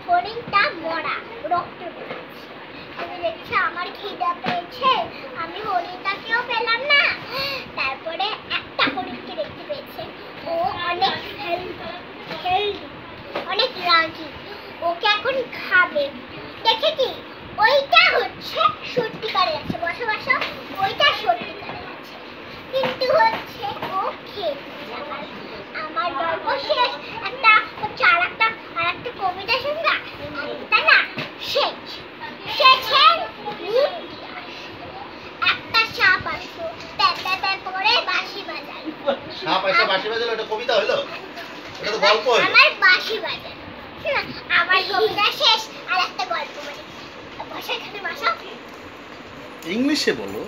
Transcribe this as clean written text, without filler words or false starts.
হরিণটা মরা, রক্ত বেরোচ্ছে। আমি দেখছি আমার খিদা পেয়েছে, আমি হরিণটাকেও পেলাম না। তারপরে একটা হরিণকে দেখতে পেয়েছে, ও অনেক হেলদি, অনেক রাগী, ওকে এখন খাবে। দেখে কি ওইটা হচ্ছে সত্যিকারের আছে, বসে বসে ওইটা সত্যিকারের আছে, কিন্তু হচ্ছে ও খেয়েছে। আমার গল্প শেষ। একটা হচ্ছে আর একটা কবিতা শুনবা, একটা না শেষ শেষের একটা সাপ আসলো, প্যাপা করে বাঁশি বাজালো। সাপ এসে বাঁশি বাজালো, এটা কবিতা হলো? এটা তো গল্প হলো। আমার বাঁশি বাজালো। আমার কবিতা শেষ, আর একটা গল্প বলি। বসা, এখানে বসা। ইংলিশে বলো।